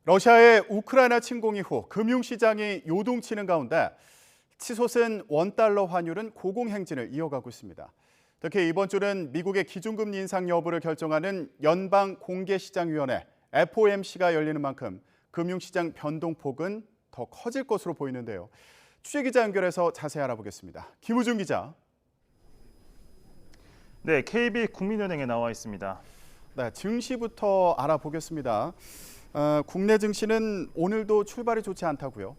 러시아의 우크라이나 침공 이후 금융시장이 요동치는 가운데 치솟은 원달러 환율은 고공행진을 이어가고 있습니다. 특히 이번 주는 미국의 기준금리 인상 여부를 결정하는 연방공개시장위원회 FOMC가 열리는 만큼 금융시장 변동폭은 더 커질 것으로 보이는데요. 취재기자 연결해서 자세히 알아보겠습니다. 김우준 기자. 네, KB 국민은행에 나와 있습니다. 네, 증시부터 알아보겠습니다. 국내 증시는 오늘도 출발이 좋지 않다고요?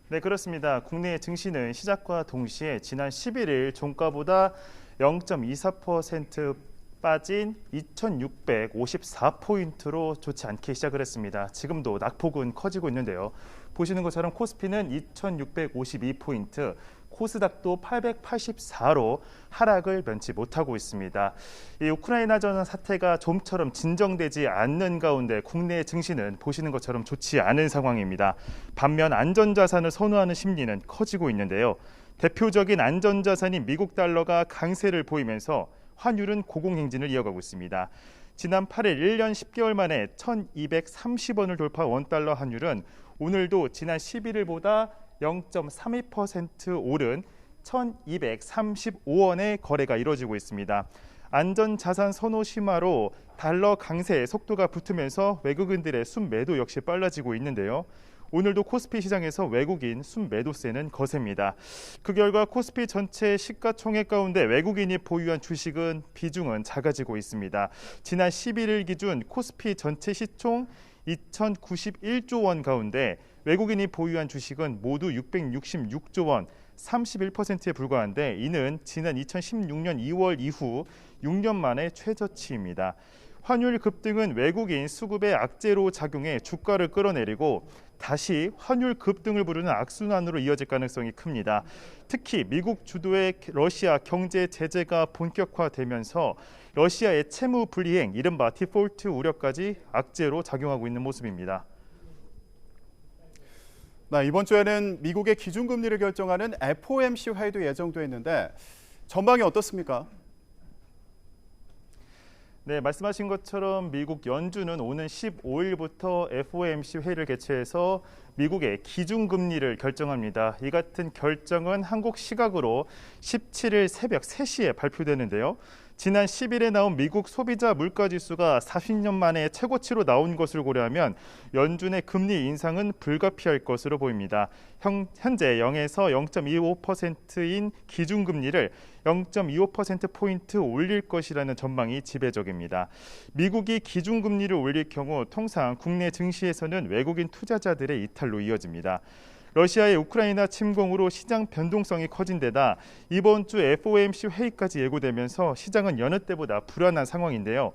네, 그렇습니다. 국내 증시는 시작과 동시에 지난 11일 종가보다 0.24% 빠진 2,654포인트로 좋지 않게 시작을 했습니다. 지금도 낙폭은 커지고 있는데요. 보시는 것처럼 코스피는 2,652포인트, 코스닥도 884로 하락을 면치 못하고 있습니다. 이 우크라이나전 사태가 좀처럼 진정되지 않는 가운데 국내 증시는 보시는 것처럼 좋지 않은 상황입니다. 반면 안전자산을 선호하는 심리는 커지고 있는데요. 대표적인 안전자산인 미국 달러가 강세를 보이면서 환율은 고공행진을 이어가고 있습니다. 지난 8일 1년 10개월 만에 1,230원을 돌파 원달러 환율은 오늘도 지난 11일보다 0.32% 오른 1,235원의 거래가 이루어지고 있습니다. 안전자산 선호 심화로 달러 강세의 속도가 붙으면서 외국인들의 순매도 역시 빨라지고 있는데요. 오늘도 코스피 시장에서 외국인 순매도세는 거셉니다. 그 결과 코스피 전체 시가총액 가운데 외국인이 보유한 주식은 비중은 작아지고 있습니다. 지난 11일 기준 코스피 전체 시총 2,091조 원 가운데 외국인이 보유한 주식은 모두 666조 원, 31%에 불과한데 이는 지난 2016년 2월 이후 6년 만에 최저치입니다. 환율 급등은 외국인 수급의 악재로 작용해 주가를 끌어내리고 다시 환율 급등을 부르는 악순환으로 이어질 가능성이 큽니다. 특히 미국 주도의 러시아 경제 제재가 본격화되면서 러시아의 채무 불이행, 이른바 디폴트 우려까지 악재로 작용하고 있는 모습입니다. 네, 이번 주에는 미국의 기준금리를 결정하는 FOMC 회의도 예정돼 있는데 전망이 어떻습니까? 네, 말씀하신 것처럼 미국 연준은 오는 15일부터 FOMC 회의를 개최해서 미국의 기준금리를 결정합니다. 이 같은 결정은 한국 시각으로 17일 새벽 3시에 발표되는데요. 지난 10일에 나온 미국 소비자 물가지수가 40년 만에 최고치로 나온 것을 고려하면 연준의 금리 인상은 불가피할 것으로 보입니다. 현재 0에서 0.25%인 기준금리를 0.25%포인트 올릴 것이라는 전망이 지배적입니다. 미국이 기준금리를 올릴 경우 통상 국내 증시에서는 외국인 투자자들의 이탈로 이어집니다. 러시아의 우크라이나 침공으로 시장 변동성이 커진 데다 이번 주 FOMC 회의까지 예고되면서 시장은 여느 때보다 불안한 상황인데요.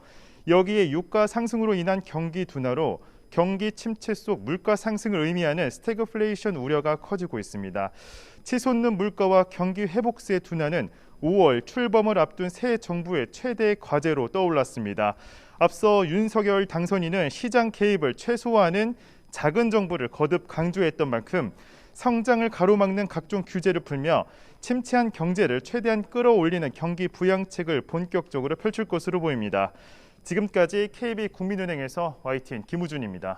여기에 유가 상승으로 인한 경기 둔화로 경기 침체 속 물가 상승을 의미하는 스태그플레이션 우려가 커지고 있습니다. 치솟는 물가와 경기 회복세 둔화는 5월 출범을 앞둔 새 정부의 최대 과제로 떠올랐습니다. 앞서 윤석열 당선인은 시장 개입을 최소화하는 작은 정부를 거듭 강조했던 만큼 성장을 가로막는 각종 규제를 풀며 침체한 경제를 최대한 끌어올리는 경기 부양책을 본격적으로 펼칠 것으로 보입니다. 지금까지 KB 국민은행에서 YTN 김우준입니다.